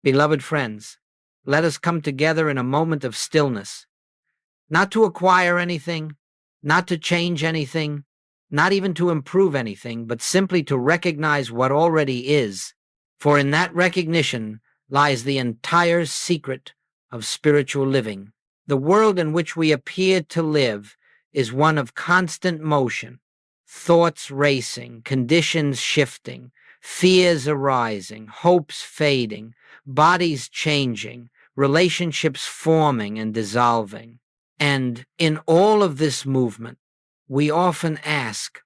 Beloved friends, let us come together in a moment of stillness, not to acquire anything, not to change anything, not even to improve anything, but simply to recognize what already is, for in that recognition lies the entire secret of spiritual living. The world in which we appear to live is one of constant motion, thoughts racing, conditions shifting, fears arising, hopes fading, bodies changing, relationships forming and dissolving. And in all of this movement, we often ask,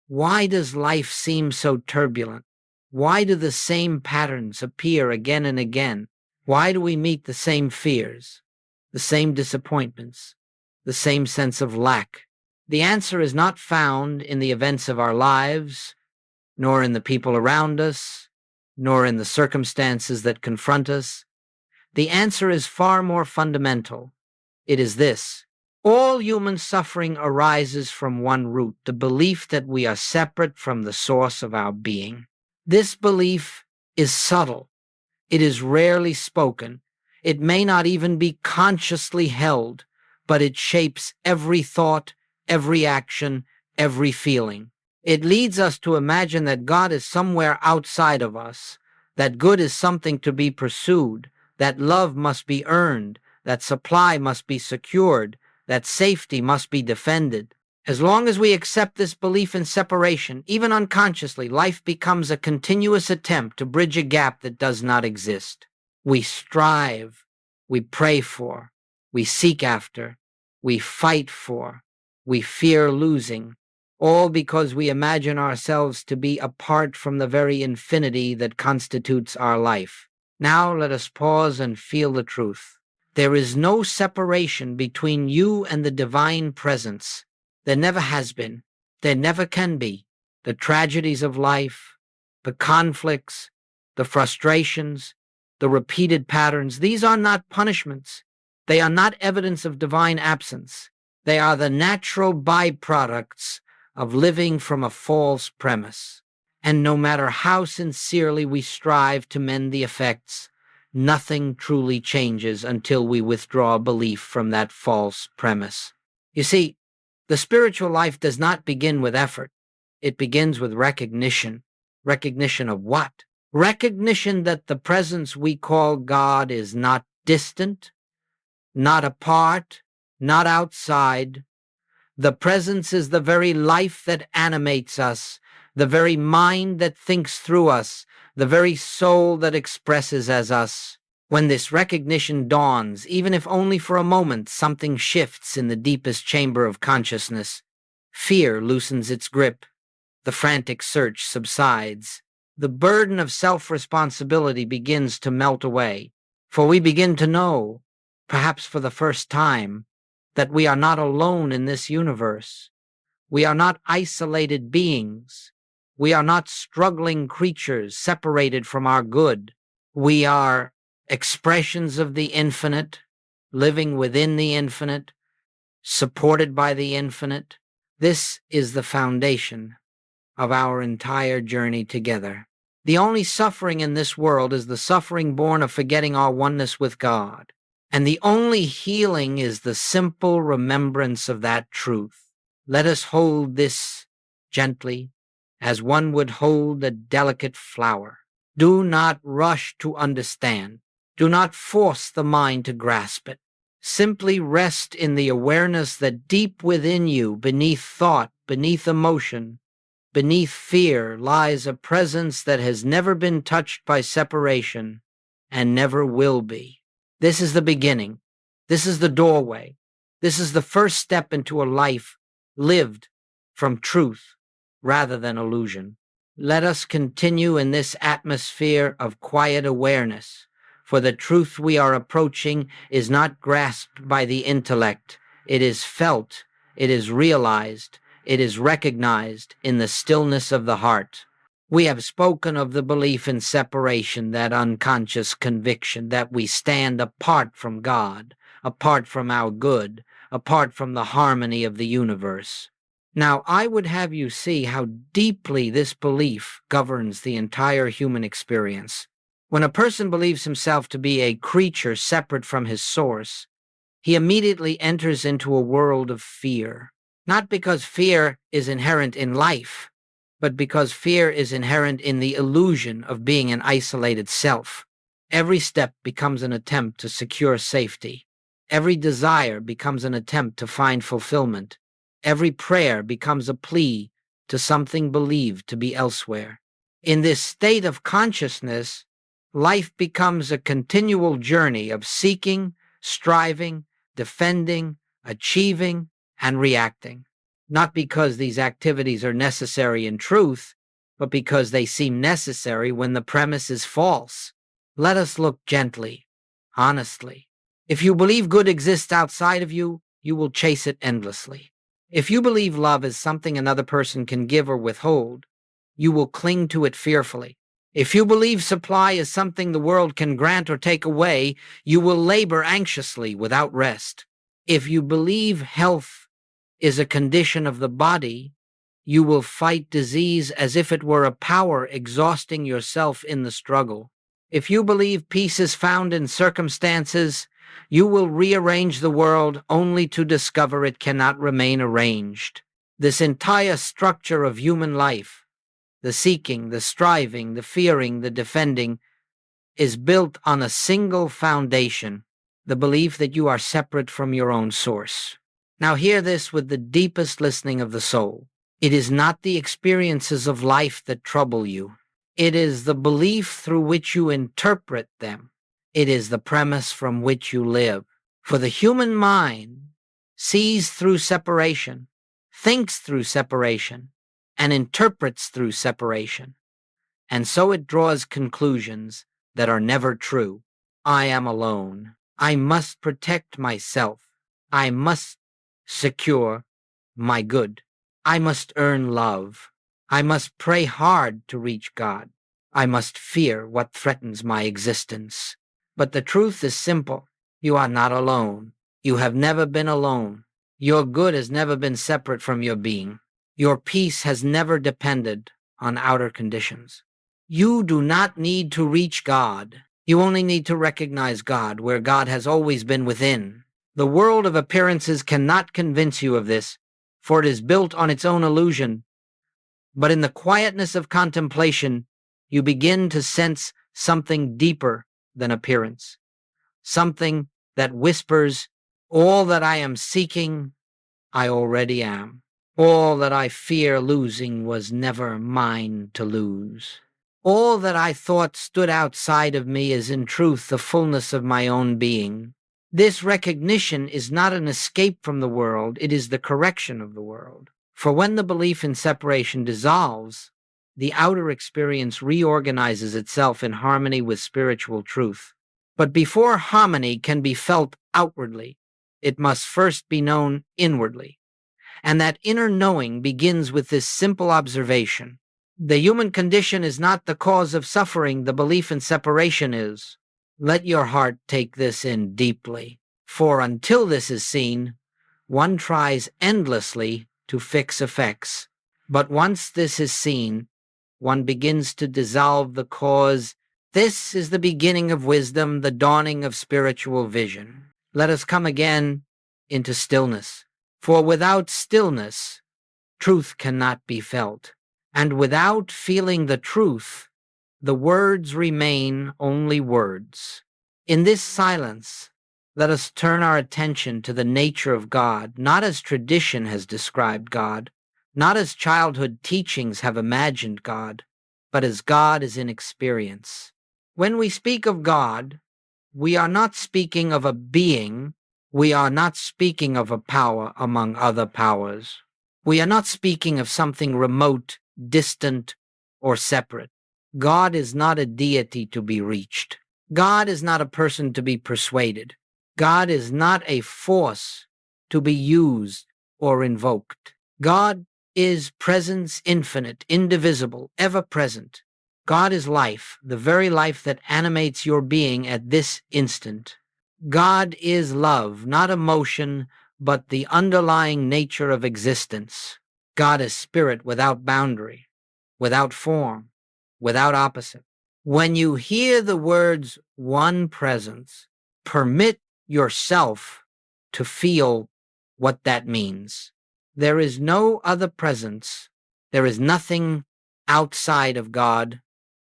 why does life seem so turbulent? Why do the same patterns appear again and again? Why do we meet the same fears, the same disappointments, the same sense of lack? The answer is not found in the events of our lives, nor in the people around us, nor in the circumstances that confront us. The answer is far more fundamental. It is this: all human suffering arises from one root, the belief that we are separate from the source of our being. This belief is subtle. It is rarely spoken. It may not even be consciously held, but it shapes every thought, every action, every feeling. It leads us to imagine that God is somewhere outside of us, that good is something to be pursued, that love must be earned, that supply must be secured, that safety must be defended. As long as we accept this belief in separation, even unconsciously, life becomes a continuous attempt to bridge a gap that does not exist. We strive, we pray for, we seek after, we fight for, we fear losing, all because we imagine ourselves to be apart from the very infinity that constitutes our life. Now let us pause and feel the truth. There is no separation between you and the divine presence. There never has been. There never can be. The tragedies of life, the conflicts, the frustrations, the repeated patterns, these are not punishments. They are not evidence of divine absence. They are the natural byproducts of living from a false premise. And no matter how sincerely we strive to mend the effects, nothing truly changes until we withdraw belief from that false premise. You see, the spiritual life does not begin with effort. It begins with recognition. Recognition of what? Recognition that the presence we call God is not distant, not apart, not outside. The presence is the very life that animates us, the very mind that thinks through us, the very soul that expresses as us. When this recognition dawns, even if only for a moment, something shifts in the deepest chamber of consciousness. Fear loosens its grip. The frantic search subsides. The burden of self-responsibility begins to melt away, for we begin to know, perhaps for the first time, that we are not alone in this universe. We are not isolated beings. We are not struggling creatures separated from our good. We are expressions of the infinite, living within the infinite, supported by the infinite. This is the foundation of our entire journey together. The only suffering in this world is the suffering born of forgetting our oneness with God. And the only healing is the simple remembrance of that truth. Let us hold this gently, as one would hold a delicate flower. Do not rush to understand. Do not force the mind to grasp it. Simply rest in the awareness that deep within you, beneath thought, beneath emotion, beneath fear, lies a presence that has never been touched by separation and never will be. This is the beginning. This is the doorway. This is the first step into a life lived from truth rather than illusion. Let us continue in this atmosphere of quiet awareness, for the truth we are approaching is not grasped by the intellect. It is felt, it is realized, it is recognized in the stillness of the heart. We have spoken of the belief in separation, that unconscious conviction that we stand apart from God, apart from our good, apart from the harmony of the universe. Now, I would have you see how deeply this belief governs the entire human experience. When a person believes himself to be a creature separate from his source, he immediately enters into a world of fear. Not because fear is inherent in life, but because fear is inherent in the illusion of being an isolated self. Every step becomes an attempt to secure safety. Every desire becomes an attempt to find fulfillment. Every prayer becomes a plea to something believed to be elsewhere. In this state of consciousness, life becomes a continual journey of seeking, striving, defending, achieving, and reacting. Not because these activities are necessary in truth, but because they seem necessary when the premise is false. Let us look gently, honestly. If you believe good exists outside of you, you will chase it endlessly. If you believe love is something another person can give or withhold, you will cling to it fearfully. If you believe supply is something the world can grant or take away, you will labor anxiously without rest. If you believe health is a condition of the body, you will fight disease as if it were a power, exhausting yourself in the struggle. If you believe peace is found in circumstances, you will rearrange the world only to discover it cannot remain arranged. This entire structure of human life, the seeking, the striving, the fearing, the defending, is built on a single foundation, the belief that you are separate from your own source. Now hear this with the deepest listening of the soul. It is not the experiences of life that trouble you. It is the belief through which you interpret them. It is the premise from which you live. For the human mind sees through separation, thinks through separation, and interprets through separation. And so it draws conclusions that are never true. I am alone. I must protect myself. I must secure my good. I must earn love. I must pray hard to reach God. I must fear what threatens my existence. But the truth is simple. You are not alone. You have never been alone. Your good has never been separate from your being. Your peace has never depended on outer conditions. You do not need to reach God. You only need to recognize God where God has always been within. The world of appearances cannot convince you of this, for it is built on its own illusion. But in the quietness of contemplation, you begin to sense something deeper than appearance, something that whispers, all that I am seeking, I already am. All that I fear losing was never mine to lose. All that I thought stood outside of me is in truth the fullness of my own being. This recognition is not an escape from the world, it is the correction of the world. For when the belief in separation dissolves, the outer experience reorganizes itself in harmony with spiritual truth. But before harmony can be felt outwardly, it must first be known inwardly. And that inner knowing begins with this simple observation. The human condition is not the cause of suffering, the belief in separation is. Let your heart take this in deeply, for until this is seen, one tries endlessly to fix effects. But once this is seen, one begins to dissolve the cause. This is the beginning of wisdom, the dawning of spiritual vision. Let us come again into stillness, for without stillness, truth cannot be felt. And without feeling the truth, the words remain only words. In this silence, let us turn our attention to the nature of God, not as tradition has described God, not as childhood teachings have imagined God, but as God is in experience. When we speak of God, we are not speaking of a being, we are not speaking of a power among other powers. We are not speaking of something remote, distant, or separate. God is not a deity to be reached. God is not a person to be persuaded. God is not a force to be used or invoked. God is presence infinite, indivisible, ever present. God is life, the very life that animates your being at this instant. God is love, not emotion, but the underlying nature of existence. God is spirit without boundary, without form, without opposite. When you hear the words one presence, permit yourself to feel what that means. There is no other presence. There is nothing outside of God,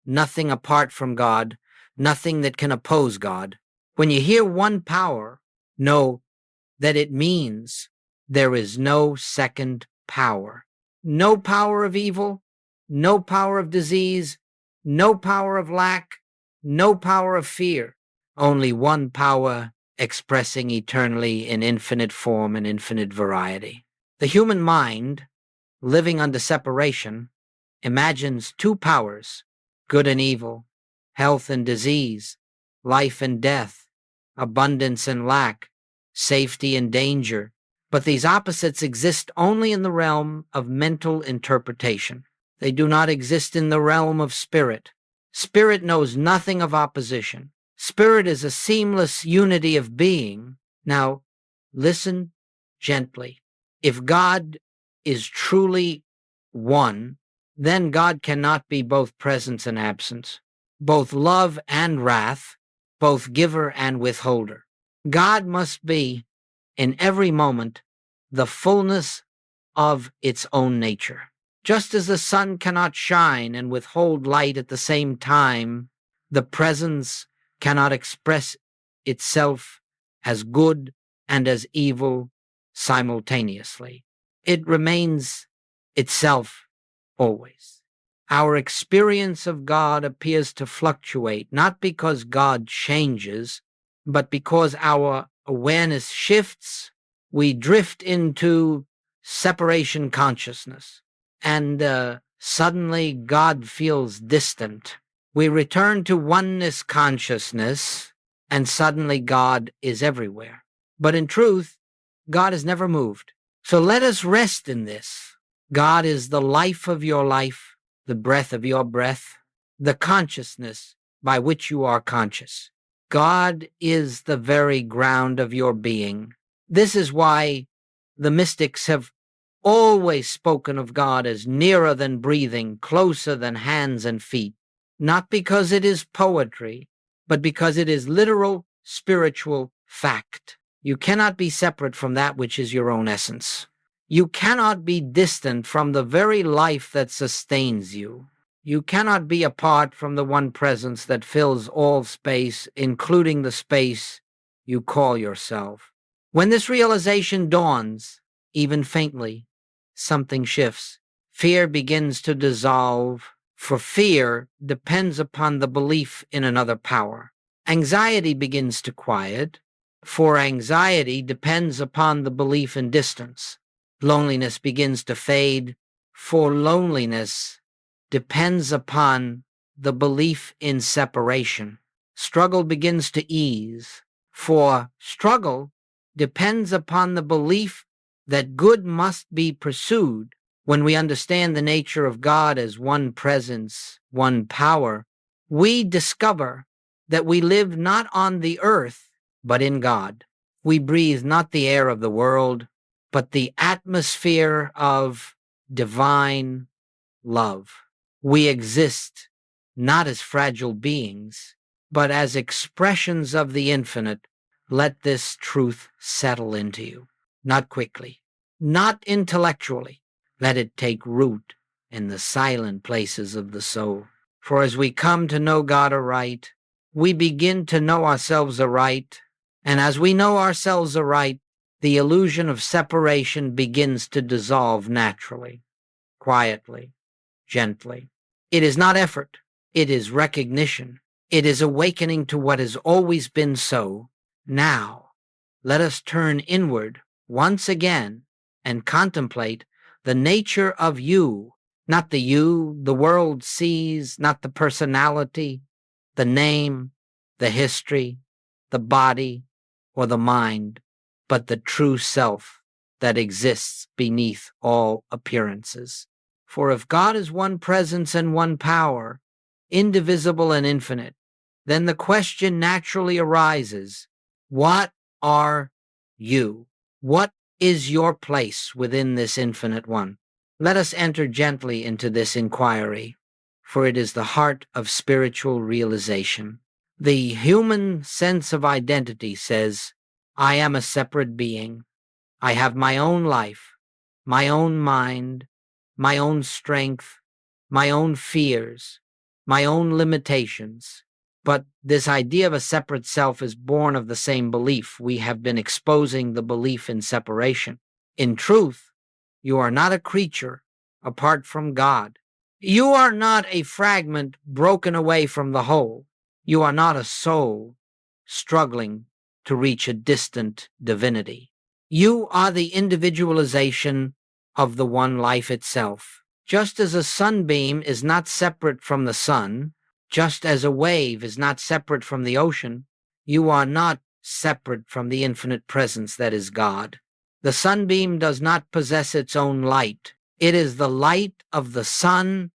nothing apart from God, nothing that can oppose God. When you hear one power, know that it means there is no second power. No power of evil, no power of disease, no power of lack, no power of fear. Only one power expressing eternally in infinite form and infinite variety. The human mind, living under separation, imagines two powers, good and evil, health and disease, life and death, abundance and lack, safety and danger. But these opposites exist only in the realm of mental interpretation. They do not exist in the realm of spirit. Spirit knows nothing of opposition. Spirit is a seamless unity of being. Now, listen gently. If God is truly one, then God cannot be both presence and absence, both love and wrath, both giver and withholder. God must be, in every moment, the fullness of its own nature. Just as the sun cannot shine and withhold light at the same time, the presence cannot express itself as good and as evil simultaneously. It remains itself always. Our experience of God appears to fluctuate, not because God changes, but because our awareness shifts. We drift into separation consciousness, and suddenly God feels distant. We return to oneness consciousness, and suddenly God is everywhere. But in truth, God has never moved. So let us rest in this. God is the life of your life, the breath of your breath, the consciousness by which you are conscious. God is the very ground of your being. This is why the mystics have always spoken of God as nearer than breathing, closer than hands and feet, not because it is poetry, but because it is literal spiritual fact. You cannot be separate from that which is your own essence. You cannot be distant from the very life that sustains you. You cannot be apart from the one presence that fills all space, including the space you call yourself. When this realization dawns, even faintly, something shifts. Fear begins to dissolve, for fear depends upon the belief in another power. Anxiety begins to quiet, for anxiety depends upon the belief in distance. Loneliness begins to fade, for loneliness depends upon the belief in separation. Struggle begins to ease, for struggle depends upon the belief that good must be pursued. When we understand the nature of God as one presence, one power, we discover that we live not on the earth, but in God. We breathe not the air of the world, but the atmosphere of divine love. We exist not as fragile beings, but as expressions of the infinite. Let this truth settle into you. Not quickly, not intellectually. Let it take root in the silent places of the soul. For as we come to know God aright, we begin to know ourselves aright, and as we know ourselves aright, the illusion of separation begins to dissolve naturally, quietly, gently. It is not effort, it is recognition. It is awakening to what has always been so. Now, let us turn inward once again and contemplate the nature of you, not the you the world sees, not the personality, the name, the history, the body, or the mind, but the true self that exists beneath all appearances. For if God is one presence and one power, indivisible and infinite, then the question naturally arises, what are you? What is your place within this infinite one? Let us enter gently into this inquiry. for it is the heart of spiritual realization. The human sense of identity says, I am a separate being. I have my own life, my own mind, my own strength, my own fears, my own limitations. But this idea of a separate self is born of the same belief. We have been exposing the belief in separation. In truth, you are not a creature apart from God. You are not a fragment broken away from the whole. You are not a soul struggling to reach a distant divinity. You are the individualization of the one life itself. Just as a sunbeam is not separate from the sun, just as a wave is not separate from the ocean, you are not separate from the infinite presence that is God. The sunbeam does not possess its own light. It is the light of the sun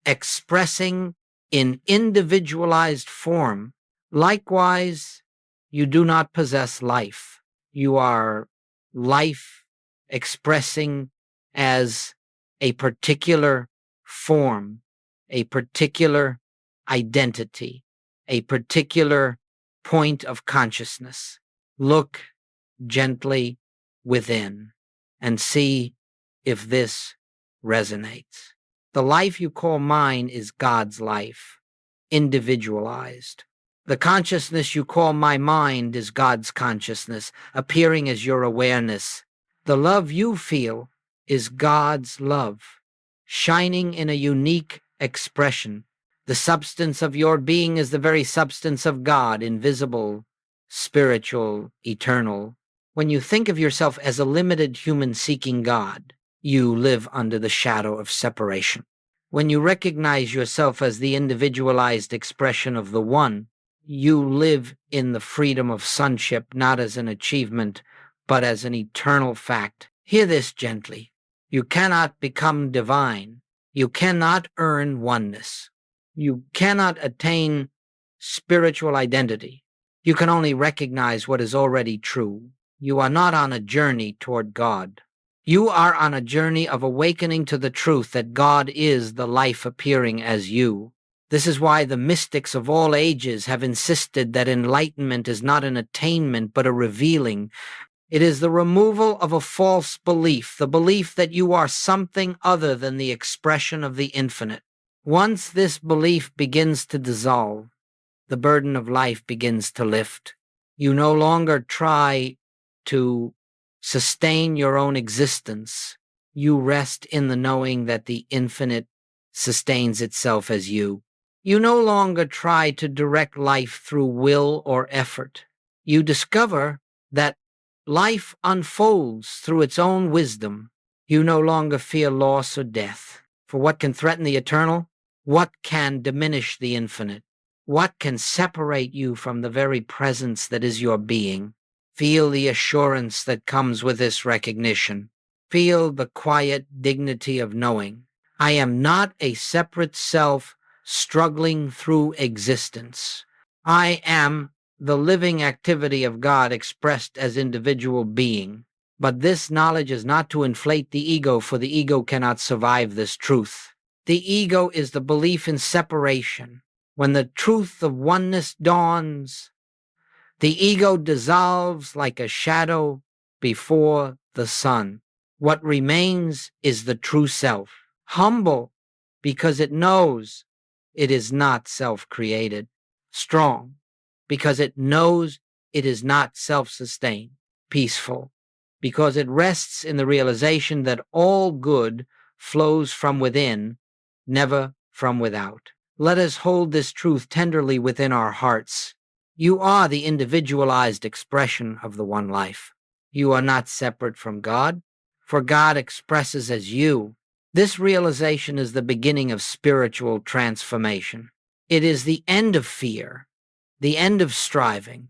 expressing in individualized form. Likewise, you do not possess life. You are life expressing as a particular form, a particular identity, a particular point of consciousness. Look gently within and see if this resonates. The life you call mine is God's life, individualized. The consciousness you call my mind is God's consciousness, appearing as your awareness. The love you feel is God's love, shining in a unique expression. The substance of your being is the very substance of God, invisible, spiritual, eternal. When you think of yourself as a limited human seeking God, you live under the shadow of separation. When you recognize yourself as the individualized expression of the One, you live in the freedom of sonship, not as an achievement, but as an eternal fact. Hear this gently. You cannot become divine. You cannot earn oneness. You cannot attain spiritual identity. You can only recognize what is already true. You are not on a journey toward God. You are on a journey of awakening to the truth that God is the life appearing as you. This is why the mystics of all ages have insisted that enlightenment is not an attainment but a revealing. It is the removal of a false belief, the belief that you are something other than the expression of the infinite. Once this belief begins to dissolve, the burden of life begins to lift. You no longer try to sustain your own existence. You rest in the knowing that the infinite sustains itself as you. You no longer try to direct life through will or effort. You discover that life unfolds through its own wisdom. You no longer fear loss or death. For what can threaten the eternal? What can diminish the infinite? What can separate you from the very presence that is your being? Feel the assurance that comes with this recognition. Feel the quiet dignity of knowing. I am not a separate self struggling through existence. I am the living activity of God expressed as individual being. But this knowledge is not to inflate the ego, for the ego cannot survive this truth. The ego is the belief in separation. When the truth of oneness dawns, the ego dissolves like a shadow before the sun. What remains is the true self, humble because it knows it is not self-created, strong because it knows it is not self-sustained, peaceful because it rests in the realization that all good flows from within, never from without. Let us hold this truth tenderly within our hearts. You are the individualized expression of the one life. You are not separate from God, for God expresses as you. This realization is the beginning of spiritual transformation. It is the end of fear, the end of striving,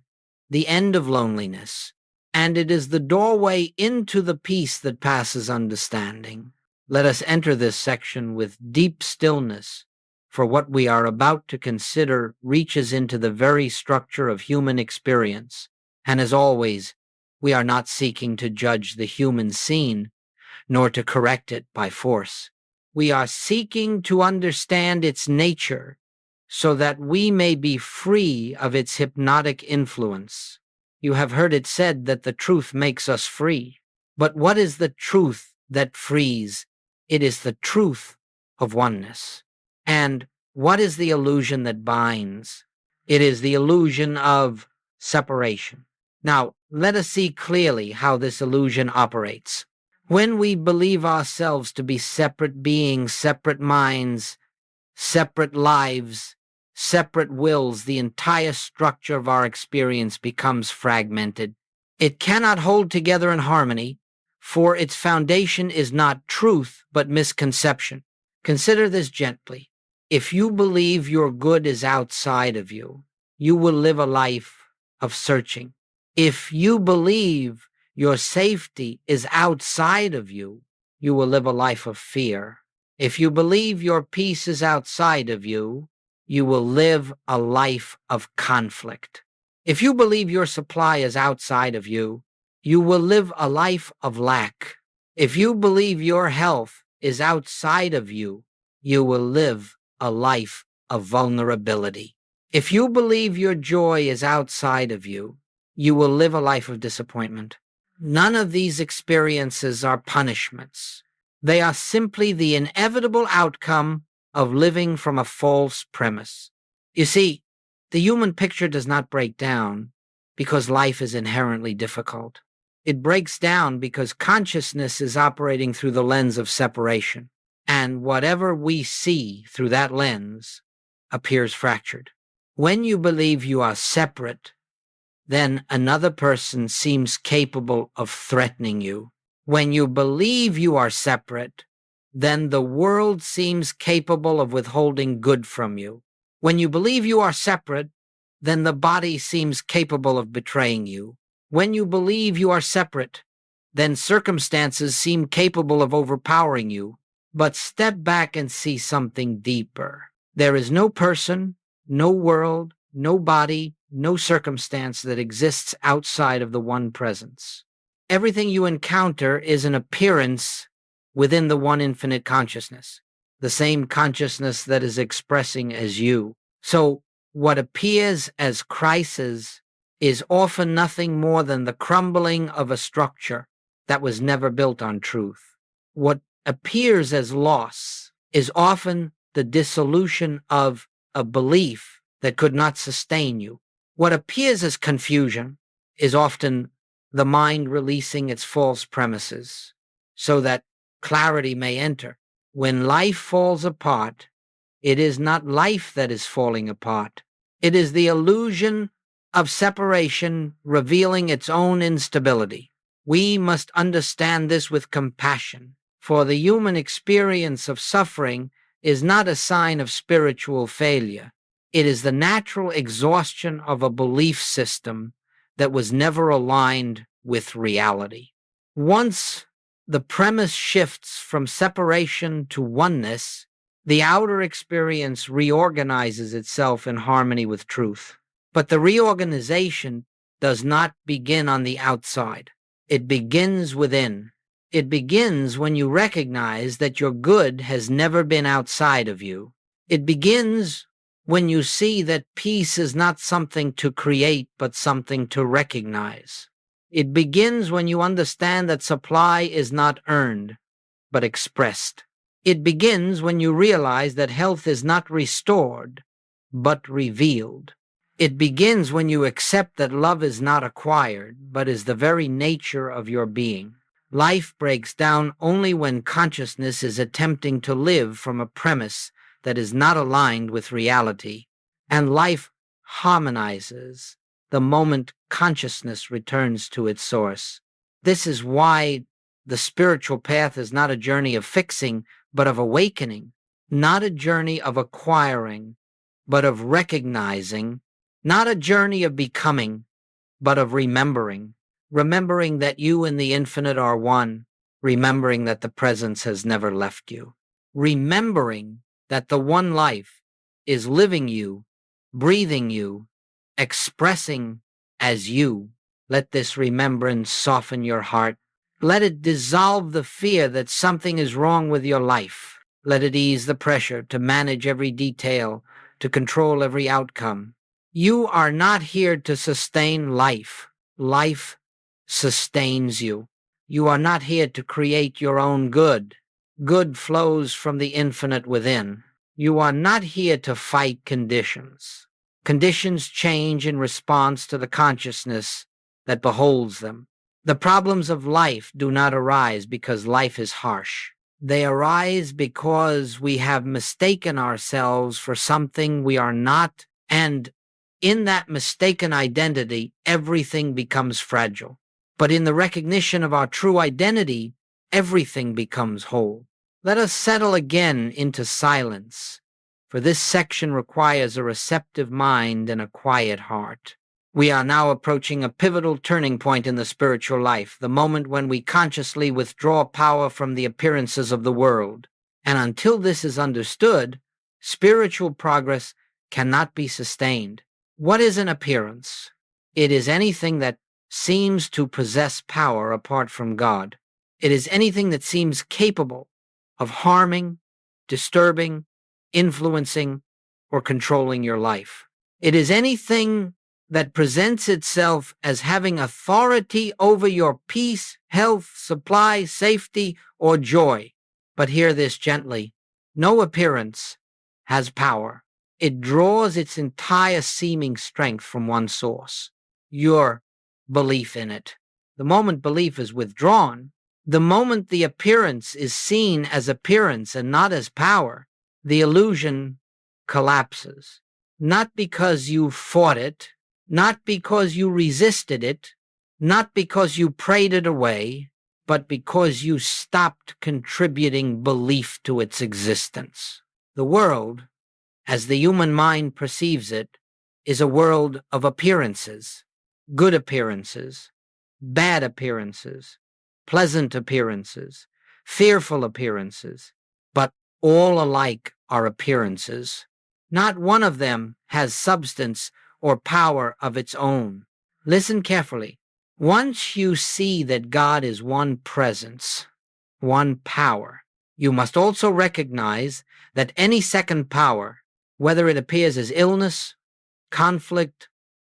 the end of loneliness, and it is the doorway into the peace that passes understanding. Let us enter this section with deep stillness, for what we are about to consider reaches into the very structure of human experience. And as always, we are not seeking to judge the human scene, nor to correct it by force. We are seeking to understand its nature so that we may be free of its hypnotic influence. You have heard it said that the truth makes us free. But what is the truth that frees? It is the truth of oneness. And what is the illusion that binds? It is the illusion of separation. Now, let us see clearly how this illusion operates. When we believe ourselves to be separate beings, separate minds, separate lives, separate wills, the entire structure of our experience becomes fragmented. It cannot hold together in harmony, for its foundation is not truth, but misconception. Consider this gently. If you believe your good is outside of you, you will live a life of searching. If you believe your safety is outside of you, you will live a life of fear. If you believe your peace is outside of you, you will live a life of conflict. If you believe your supply is outside of you, you will live a life of lack. If you believe your health is outside of you, you will live a life of vulnerability. If you believe your joy is outside of you, you will live a life of disappointment. None of these experiences are punishments. They are simply the inevitable outcome of living from a false premise. You see, the human picture does not break down because life is inherently difficult. It breaks down because consciousness is operating through the lens of separation, and whatever we see through that lens appears fractured. When you believe you are separate, then another person seems capable of threatening you. When you believe you are separate, then the world seems capable of withholding good from you. When you believe you are separate, then the body seems capable of betraying you. When you believe you are separate, then circumstances seem capable of overpowering you. But step back and see something deeper. There is no person, no world, no body, no circumstance that exists outside of the one presence. Everything you encounter is an appearance within the one infinite consciousness, the same consciousness that is expressing as you. So what appears as crisis is often nothing more than the crumbling of a structure that was never built on truth. What appears as loss is often the dissolution of a belief that could not sustain you. What appears as confusion is often the mind releasing its false premises so that clarity may enter. When life falls apart, it is not life that is falling apart. It is the illusion of separation revealing its own instability. We must understand this with compassion, for the human experience of suffering is not a sign of spiritual failure. It is the natural exhaustion of a belief system that was never aligned with reality. Once the premise shifts from separation to oneness, the outer experience reorganizes itself in harmony with truth. But the reorganization does not begin on the outside. It begins within. It begins when you recognize that your good has never been outside of you. It begins when you see that peace is not something to create, but something to recognize. It begins when you understand that supply is not earned, but expressed. It begins when you realize that health is not restored, but revealed. It begins when you accept that love is not acquired, but is the very nature of your being. Life breaks down only when consciousness is attempting to live from a premise that is not aligned with reality, and life harmonizes the moment consciousness returns to its source. This is why the spiritual path is not a journey of fixing, but of awakening, not a journey of acquiring, but of recognizing, not a journey of becoming, but of remembering that you and the infinite are one, remembering that the presence has never left you, remembering that the one life is living you, breathing you, expressing as you. Let this remembrance soften your heart. Let it dissolve the fear that something is wrong with your life. Let it ease the pressure to manage every detail, to control every outcome. You are not here to sustain life. Life sustains you. You are not here to create your own good. Good flows from the infinite within. You are not here to fight conditions. Conditions change in response to the consciousness that beholds them. The problems of life do not arise because life is harsh. They arise because we have mistaken ourselves for something we are not, and in that mistaken identity, everything becomes fragile. But in the recognition of our true identity, everything becomes whole. Let us settle again into silence, for this section requires a receptive mind and a quiet heart. We are now approaching a pivotal turning point in the spiritual life, the moment when we consciously withdraw power from the appearances of the world. And until this is understood, spiritual progress cannot be sustained. What is an appearance? It is anything that seems to possess power apart from God. It is anything that seems capable of harming, disturbing, influencing, or controlling your life. It is anything that presents itself as having authority over your peace, health, supply, safety, or joy. But hear this gently. No appearance has power. It draws its entire seeming strength from one source, your belief in it. The moment belief is withdrawn, the moment the appearance is seen as appearance and not as power, the illusion collapses. Not because you fought it, not because you resisted it, not because you prayed it away, but because you stopped contributing belief to its existence. The world, as the human mind perceives it, is a world of appearances, good appearances, bad appearances, pleasant appearances, fearful appearances, but all alike are appearances. Not one of them has substance or power of its own. Listen carefully. Once you see that God is one presence, one power, you must also recognize that any second power, whether it appears as illness, conflict,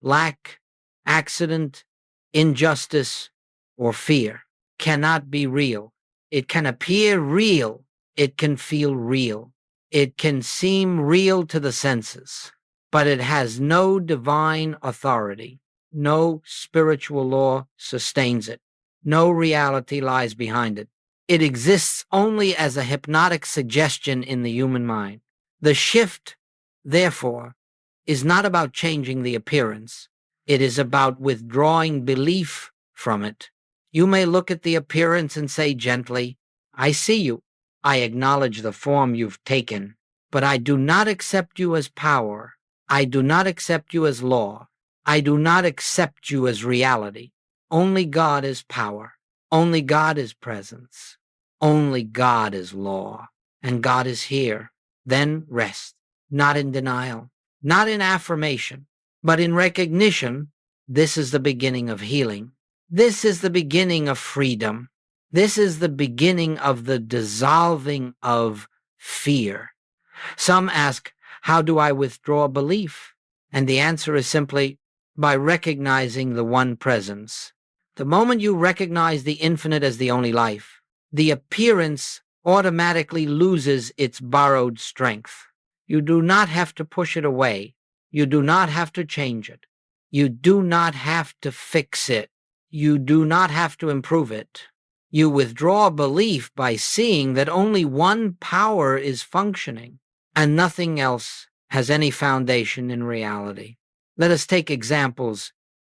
lack, accident, injustice, or fear, cannot be real. It can appear real. It can feel real. It can seem real to the senses, but it has no divine authority. No spiritual law sustains it. No reality lies behind it. It exists only as a hypnotic suggestion in the human mind. The shift, therefore, is not about changing the appearance. It is about withdrawing belief from it. You may look at the appearance and say gently, I see you. I acknowledge the form you've taken, but I do not accept you as power. I do not accept you as law. I do not accept you as reality. Only God is power. Only God is presence. Only God is law. And God is here. Then rest, not in denial, not in affirmation, but in recognition. This is the beginning of healing. This is the beginning of freedom. This is the beginning of the dissolving of fear. Some ask, how do I withdraw belief? And the answer is simply by recognizing the one presence. The moment you recognize the infinite as the only life, the appearance automatically loses its borrowed strength. You do not have to push it away. You do not have to change it. You do not have to fix it. You do not have to improve it. You withdraw belief by seeing that only one power is functioning and nothing else has any foundation in reality. Let us take examples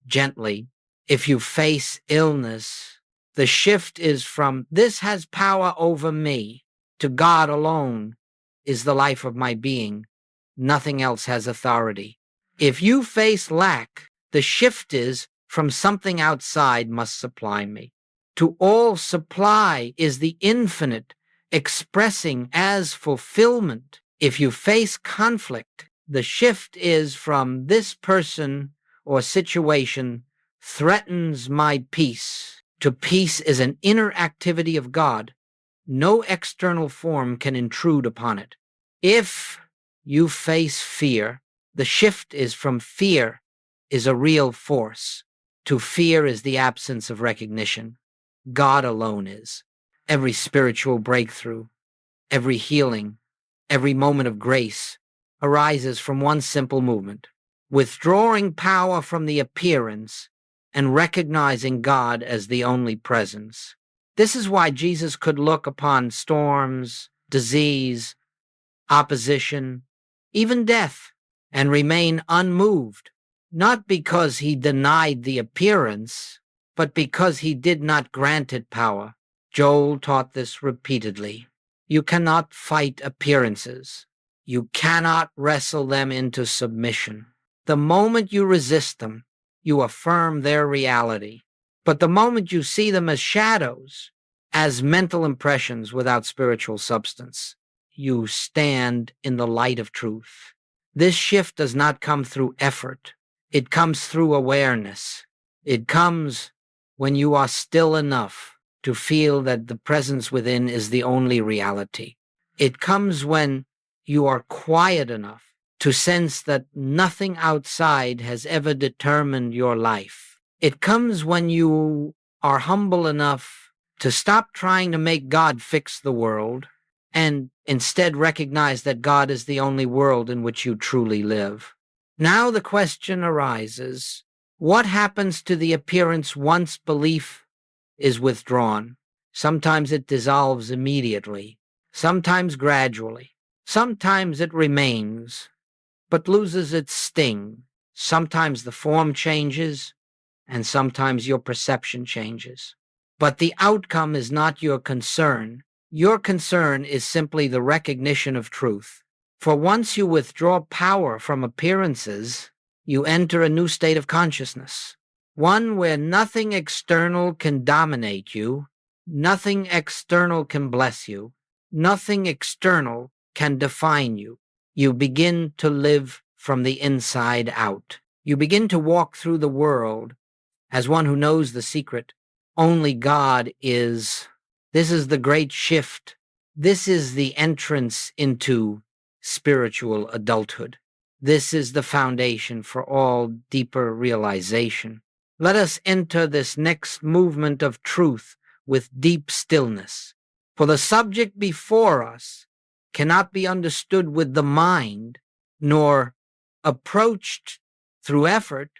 gently. If you face illness, the shift is from this has power over me to God alone is the life of my being. Nothing else has authority. If you face lack, the shift is from something outside must supply me. To all supply is the infinite expressing as fulfillment. If you face conflict, the shift is from this person or situation threatens my peace to peace is an inner activity of God, No external form can intrude upon it. If you face fear, the shift is from fear is a real force to fear is the absence of recognition. God alone is. Every spiritual breakthrough, every healing, every moment of grace arises from one simple movement, withdrawing power from the appearance and recognizing God as the only presence. This is why Jesus could look upon storms, disease, opposition, even death, and remain unmoved, not because he denied the appearance, but because he did not grant it power. Joel taught this repeatedly. You cannot fight appearances. You cannot wrestle them into submission. The moment you resist them, you affirm their reality. But the moment you see them as shadows, as mental impressions without spiritual substance, you stand in the light of truth. This shift does not come through effort. It comes through awareness. It comes when you are still enough to feel that the presence within is the only reality. It comes when you are quiet enough to sense that nothing outside has ever determined your life. It comes when you are humble enough to stop trying to make God fix the world and instead recognize that God is the only world in which you truly live. Now the question arises, what happens to the appearance once belief is withdrawn? Sometimes it dissolves immediately, sometimes gradually, sometimes it remains, but loses its sting. Sometimes the form changes, and sometimes your perception changes. But the outcome is not your concern. Your concern is simply the recognition of truth. For once you withdraw power from appearances, you enter a new state of consciousness, one where nothing external can dominate you, nothing external can bless you, nothing external can define you. You begin to live from the inside out. You begin to walk through the world as one who knows the secret. Only God is. This is the great shift. This is the entrance into spiritual adulthood. This is the foundation for all deeper realization. Let us enter this next movement of truth with deep stillness. For the subject before us cannot be understood with the mind, nor approached through effort,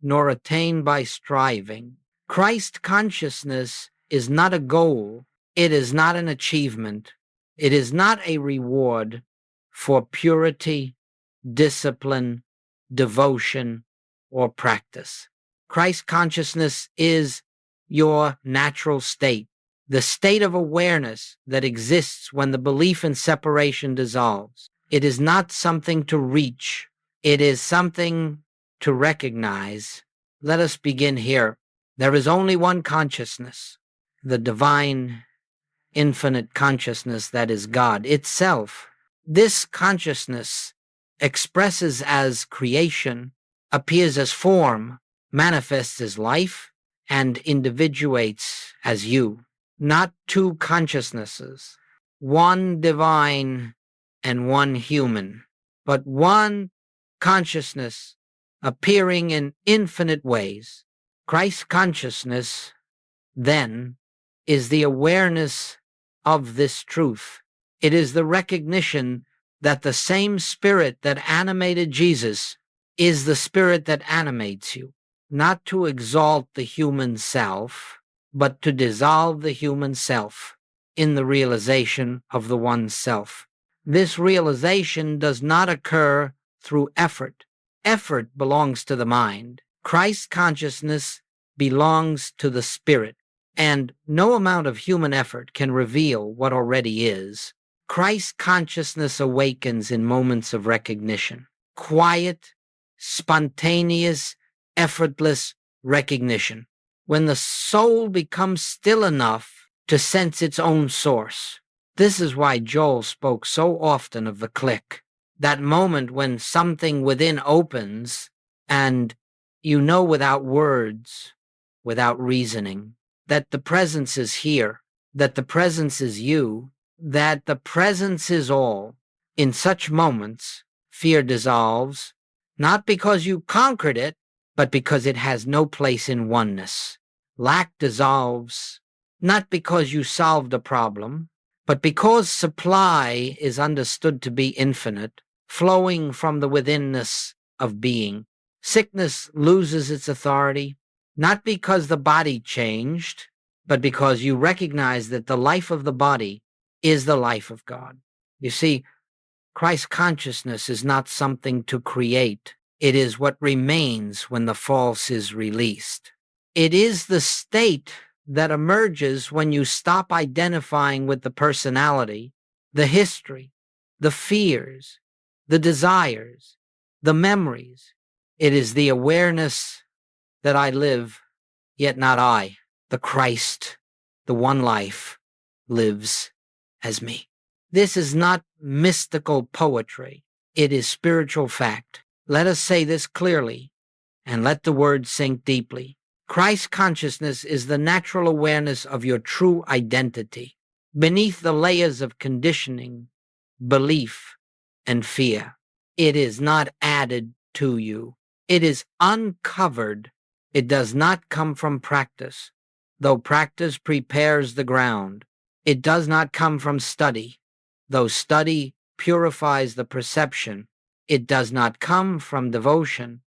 nor attained by striving. Christ consciousness is not a goal. It is not an achievement. It is not a reward for purity, discipline, devotion, or practice. Christ consciousness is your natural state, the state of awareness that exists when the belief in separation dissolves. It is not something to reach. It is something to recognize. Let us begin here. There is only one consciousness, the divine, infinite consciousness that is God itself. This consciousness expresses as creation, appears as form, manifests as life, and individuates as you. Not two consciousnesses, one divine and one human, but one consciousness appearing in infinite ways. Christ consciousness, then, is the awareness of this truth. It is the recognition that the same spirit that animated Jesus is the spirit that animates you, not to exalt the human self, but to dissolve the human self in the realization of the one self. This realization does not occur through effort. Effort belongs to the mind. Christ's consciousness belongs to the spirit, and no amount of human effort can reveal what already is. Christ's consciousness awakens in moments of recognition. Quiet, spontaneous, effortless recognition. When the soul becomes still enough to sense its own source. This is why Joel spoke so often of the click. That moment when something within opens and you know without words, without reasoning, that the presence is here. that the presence is you, that the presence is all. In such moments, fear dissolves, not because you conquered it, but because it has no place in oneness. Lack dissolves, not because you solved a problem, but because supply is understood to be infinite, flowing from the withinness of being. Sickness loses its authority, not because the body changed, but because you recognize that the life of the body is the life of God. You see, Christ consciousness is not something to create. It is what remains when the false is released. It is the state that emerges when you stop identifying with the personality, the history, the fears, the desires, the memories. It is the awareness that I live, yet not I. The Christ, the one life, lives as me. This is not mystical poetry. It is spiritual fact. Let us say this clearly, and let the words sink deeply. Christ consciousness is the natural awareness of your true identity, beneath the layers of conditioning, belief, and fear. It is not added to you. It is uncovered. It does not come from practice, though practice prepares the ground. It does not come from study, though study purifies the perception. It does not come from devotion,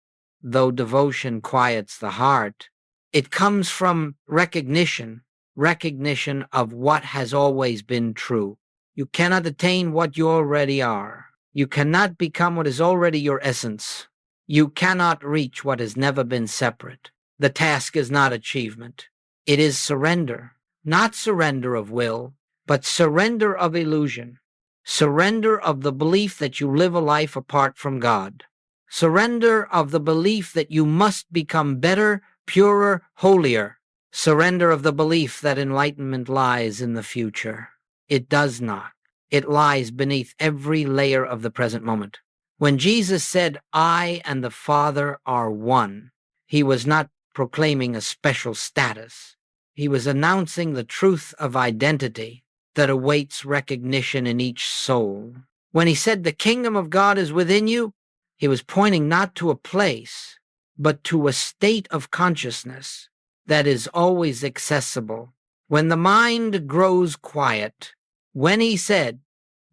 though devotion quiets the heart. It comes from recognition of what has always been true. You cannot attain what you already are. You cannot become what is already your essence. You cannot reach what has never been separate. The task is not achievement. It is surrender, not surrender of will, but surrender of illusion. Surrender of the belief that you live a life apart from God. Surrender of the belief that you must become better, purer, holier. Surrender of the belief that enlightenment lies in the future. It does not. It lies beneath every layer of the present moment. When Jesus said, "I and the Father are one," he was not proclaiming a special status. He was announcing the truth of identity that awaits recognition in each soul. When he said, "The kingdom of God is within you," he was pointing not to a place, but to a state of consciousness that is always accessible. When the mind grows quiet, when he said,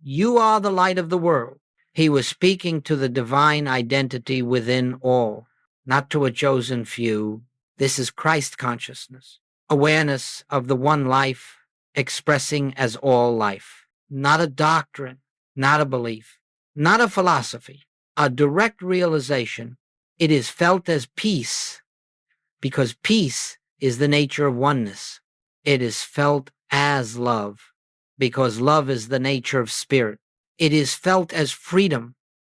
"You are the light of the world," he was speaking to the divine identity within all, not to a chosen few. This is Christ consciousness, awareness of the one life expressing as all life, not a doctrine, not a belief, not a philosophy, a direct realization. It is felt as peace, because peace is the nature of oneness. It is felt as love, because love is the nature of spirit. It is felt as freedom,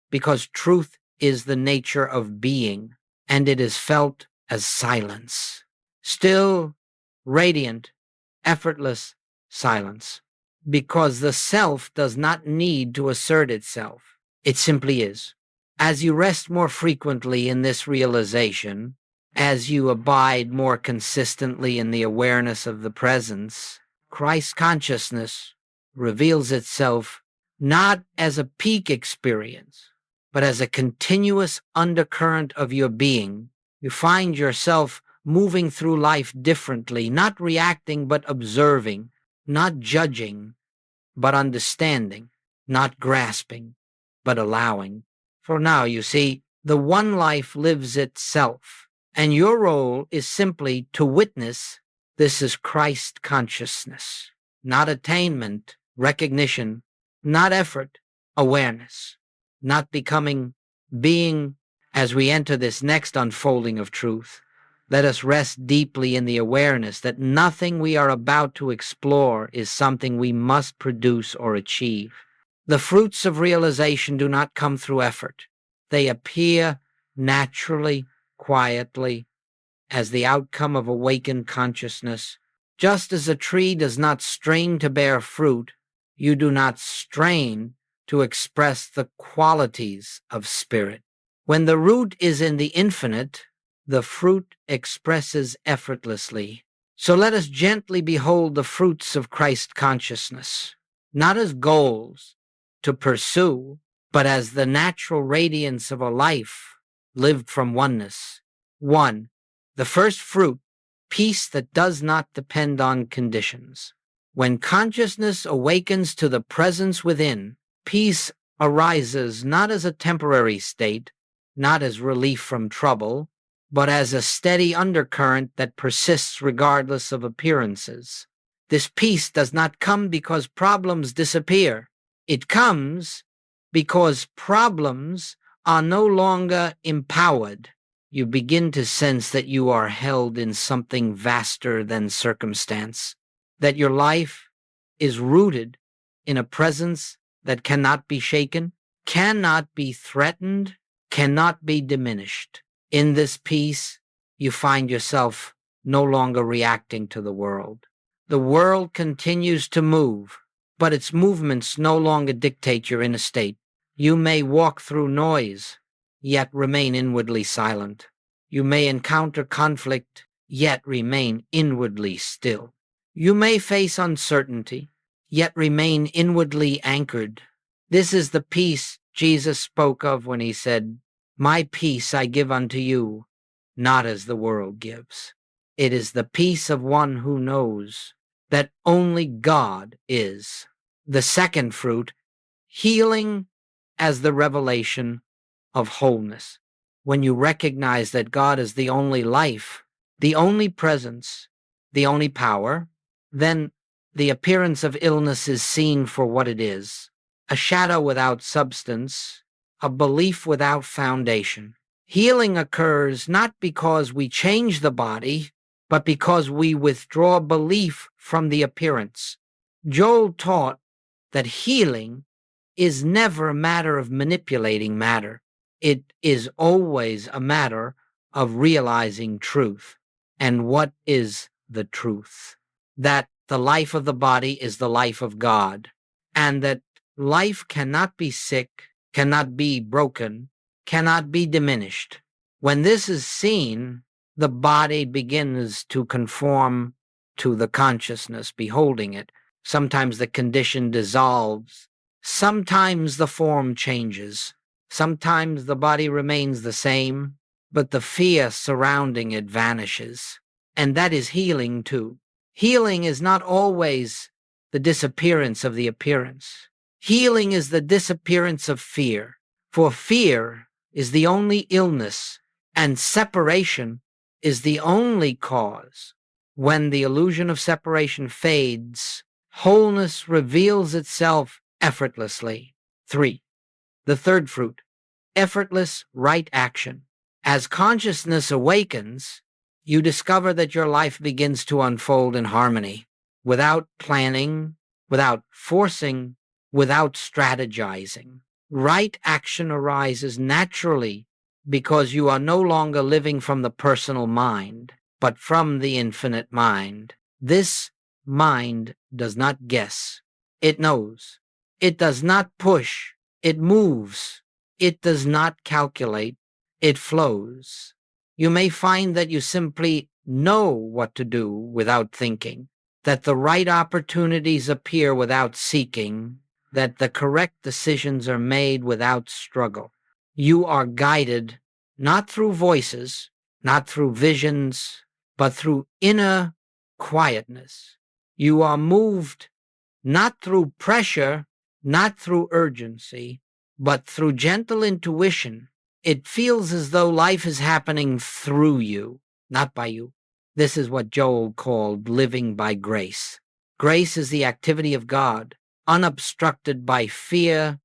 because truth is the nature of being, and it is felt as silence. Still, radiant, effortless silence, because the self does not need to assert itself. It simply is. As you rest more frequently in this realization, as you abide more consistently in the awareness of the presence, Christ consciousness reveals itself not as a peak experience, but as a continuous undercurrent of your being. You find yourself moving through life differently, not reacting but observing, not judging but understanding, not grasping but allowing. For now, you see, the one life lives itself, and your role is simply to witness. This is Christ consciousness, not attainment, recognition, not effort, awareness, not becoming, being. As we enter this next unfolding of truth, let us rest deeply in the awareness that nothing we are about to explore is something we must produce or achieve. The fruits of realization do not come through effort. They appear naturally, quietly, as the outcome of awakened consciousness. Just as a tree does not strain to bear fruit, you do not strain to express the qualities of spirit. When the root is in the infinite, the fruit expresses effortlessly. So let us gently behold the fruits of Christ consciousness, not as goals to pursue, but as the natural radiance of a life lived from oneness. 1. The first fruit, peace that does not depend on conditions. When consciousness awakens to the presence within, peace arises not as a temporary state, not as relief from trouble, but as a steady undercurrent that persists regardless of appearances. This peace does not come because problems disappear. It comes because problems are no longer empowered. You begin to sense that you are held in something vaster than circumstance, that your life is rooted in a presence that cannot be shaken, cannot be threatened, cannot be diminished. In this peace, you find yourself no longer reacting to the world. The world continues to move, but its movements no longer dictate your inner state. You may walk through noise, yet remain inwardly silent. You may encounter conflict, yet remain inwardly still. You may face uncertainty, yet remain inwardly anchored. This is the peace Jesus spoke of when he said, "My peace I give unto you, not as the world gives." It is the peace of one who knows that only God is. The second fruit, healing as the revelation of wholeness. When you recognize that God is the only life, the only presence, the only power, then the appearance of illness is seen for what it is, a shadow without substance, a belief without foundation. Healing occurs not because we change the body, but because we withdraw belief from the appearance. Joel taught that healing is never a matter of manipulating matter. It is always a matter of realizing truth. And what is the truth? That the life of the body is the life of God, and that life cannot be sick, cannot be broken, cannot be diminished. When this is seen, the body begins to conform to the consciousness beholding it. Sometimes the condition dissolves. Sometimes the form changes. Sometimes the body remains the same, but the fear surrounding it vanishes. And that is healing too. Healing is not always the disappearance of the appearance. Healing is the disappearance of fear, for fear is the only illness, and separation is the only cause. When the illusion of separation fades, wholeness reveals itself effortlessly. 3. The third fruit, effortless right action. As consciousness awakens, you discover that your life begins to unfold in harmony, without planning, without forcing, without strategizing. Right action arises naturally because you are no longer living from the personal mind, but from the infinite mind. This mind does not guess. It knows. It does not push. It moves. It does not calculate. It flows. You may find that you simply know what to do without thinking, that the right opportunities appear without seeking, that the correct decisions are made without struggle. You are guided not through voices, not through visions, but through inner quietness. You are moved not through pressure, not through urgency, but through gentle intuition. It feels as though life is happening through you, not by you. This is what Joel called living by grace. Grace is the activity of God, unobstructed by fear,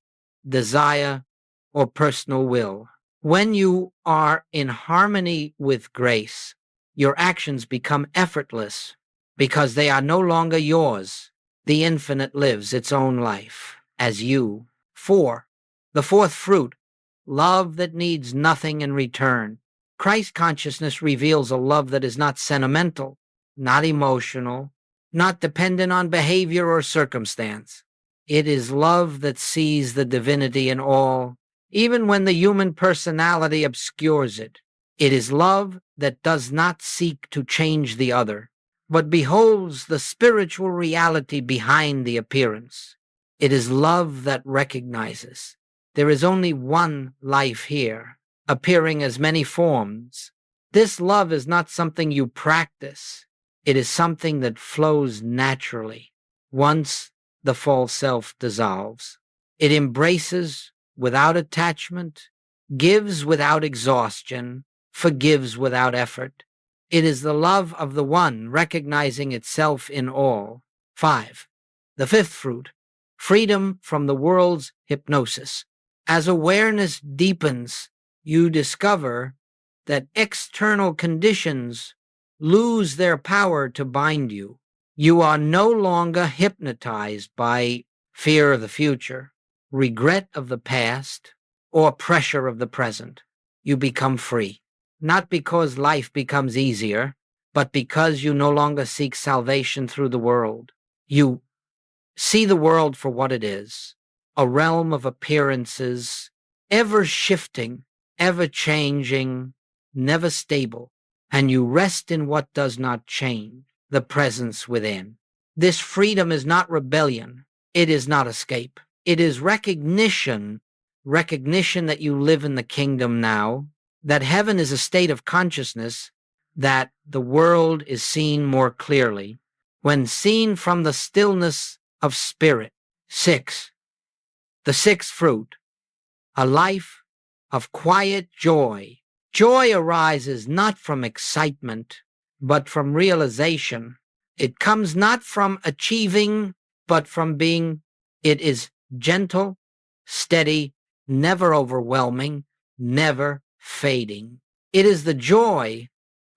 desire, or personal will. When you are in harmony with grace, your actions become effortless because they are no longer yours. The infinite lives its own life as you. 4. The fourth fruit, love that needs nothing in return. Christ consciousness reveals a love that is not sentimental, not emotional, not dependent on behavior or circumstance. It is love that sees the divinity in all, even when the human personality obscures it. It is love that does not seek to change the other, but beholds the spiritual reality behind the appearance. It is love that recognizes there is only one life here, appearing as many forms. This love is not something you practice. It is something that flows naturally once the false self dissolves. It embraces without attachment, gives without exhaustion, forgives without effort. It is the love of the one recognizing itself in all. 5. The fifth fruit, freedom from the world's hypnosis. As awareness deepens, you discover that external conditions lose their power to bind you. You are no longer hypnotized by fear of the future, regret of the past, or pressure of the present. You become free, not because life becomes easier, but because you no longer seek salvation through the world. You see the world for what it is, a realm of appearances, ever shifting, ever changing, never stable, and you rest in what does not change, the presence within. This freedom is not rebellion. It is not escape. It is recognition that you live in the kingdom now, that heaven is a state of consciousness, that the world is seen more clearly when seen from the stillness of spirit. 6. The sixth fruit, a life of quiet joy. Joy arises not from excitement, but from realization. It comes not from achieving, but from being. It is gentle, steady, never overwhelming, never fading. It is the joy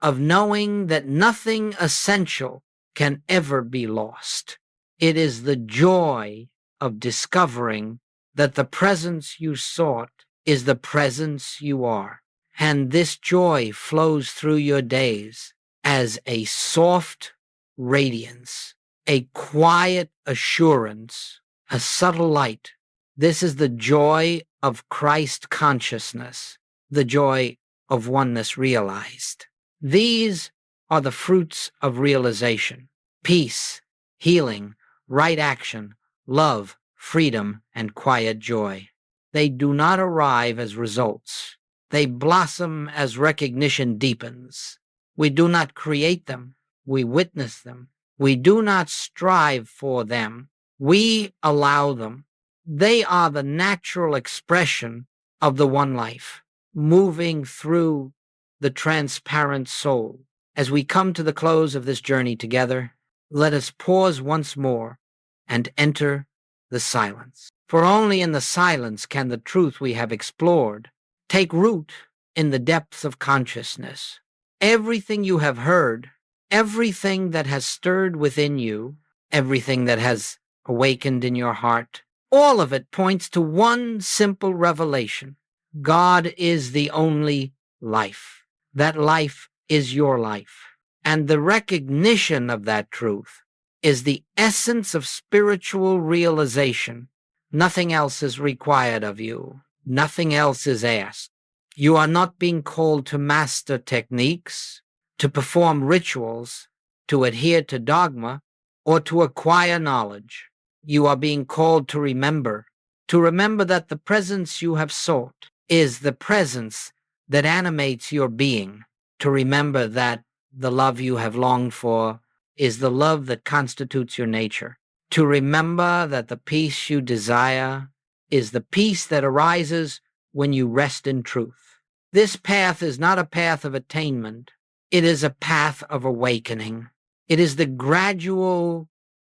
of knowing that nothing essential can ever be lost. It is the joy of discovering that the presence you sought is the presence you are. And this joy flows through your days as a soft radiance, a quiet assurance, a subtle light. This is the joy of Christ consciousness, the joy of oneness realized. These are the fruits of realization: peace, healing, right action, love, freedom, and quiet joy. They do not arrive as results. They blossom as recognition deepens. We do not create them. We witness them. We do not strive for them. We allow them. They are the natural expression of the one life, moving through the transparent soul. As we come to the close of this journey together, let us pause once more and enter the silence. For only in the silence can the truth we have explored take root in the depths of consciousness. Everything you have heard, everything that has stirred within you, everything that has awakened in your heart, all of it points to one simple revelation: God is the only life. That life is your life. And the recognition of that truth is the essence of spiritual realization. Nothing else is required of you. Nothing else is asked. You are not being called to master techniques, to perform rituals, to adhere to dogma, or to acquire knowledge. You are being called to remember that the presence you have sought is the presence that animates your being, to remember that the love you have longed for is the love that constitutes your nature, to remember that the peace you desire is the peace that arises when you rest in truth. This path is not a path of attainment. It is a path of awakening. It is the gradual,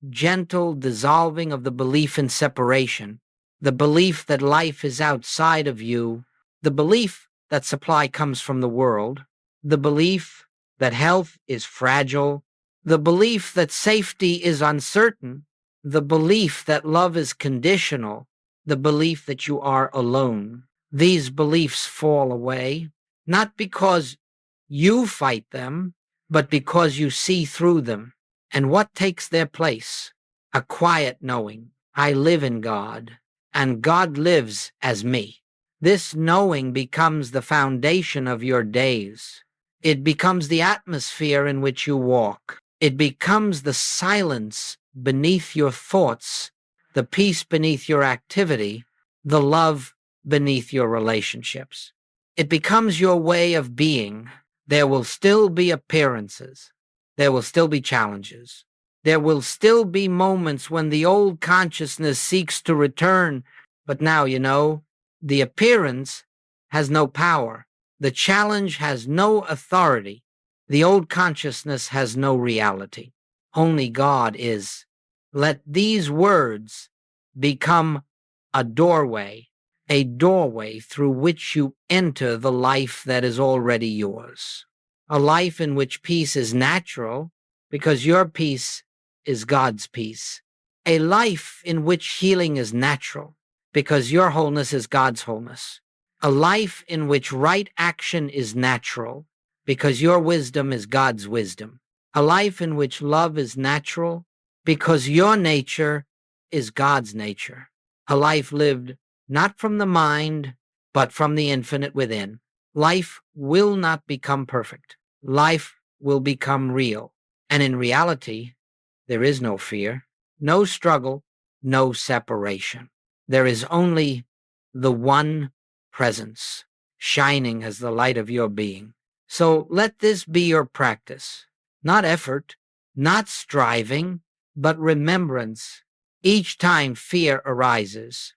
gentle dissolving of the belief in separation, the belief that life is outside of you, the belief that supply comes from the world, the belief that health is fragile, the belief that safety is uncertain, the belief that love is conditional, the belief that you are alone. These beliefs fall away, not because you fight them, but because you see through them. And what takes their place? A quiet knowing: I live in God, and God lives as me. This knowing becomes the foundation of your days. It becomes the atmosphere in which you walk. It becomes the silence beneath your thoughts, the peace beneath your activity, the love beneath your relationships. It becomes your way of being. There will still be appearances. There will still be challenges. There will still be moments when the old consciousness seeks to return. But now, the appearance has no power. The challenge has no authority. The old consciousness has no reality. Only God is. Let these words become a doorway through which you enter the life that is already yours. A life in which peace is natural because your peace is God's peace. A life in which healing is natural because your wholeness is God's wholeness. A life in which right action is natural because your wisdom is God's wisdom. A life in which love is natural because your nature is God's nature. A life lived not from the mind, but from the infinite within. Life will not become perfect. Life will become real. And in reality, there is no fear, no struggle, no separation. There is only the one presence, shining as the light of your being. So let this be your practice, not effort, not striving, but remembrance. Each time fear arises,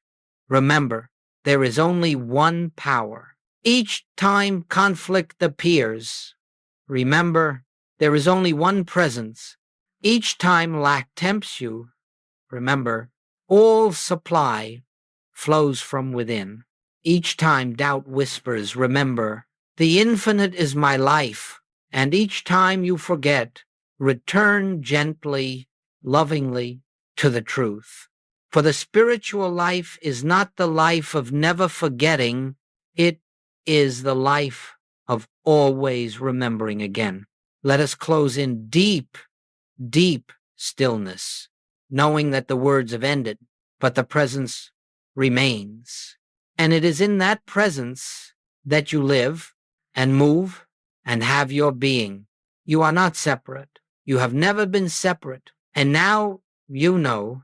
remember, there is only one power. Each time conflict appears, remember, there is only one presence. Each time lack tempts you, remember, all supply flows from within. Each time doubt whispers, remember, the infinite is my life. And each time you forget, return gently, lovingly to the truth. For the spiritual life is not the life of never forgetting, it is the life of always remembering again. Let us close in deep, deep stillness, knowing that the words have ended, but the presence remains. And it is in that presence that you live and move and have your being. You are not separate. You have never been separate. And now you know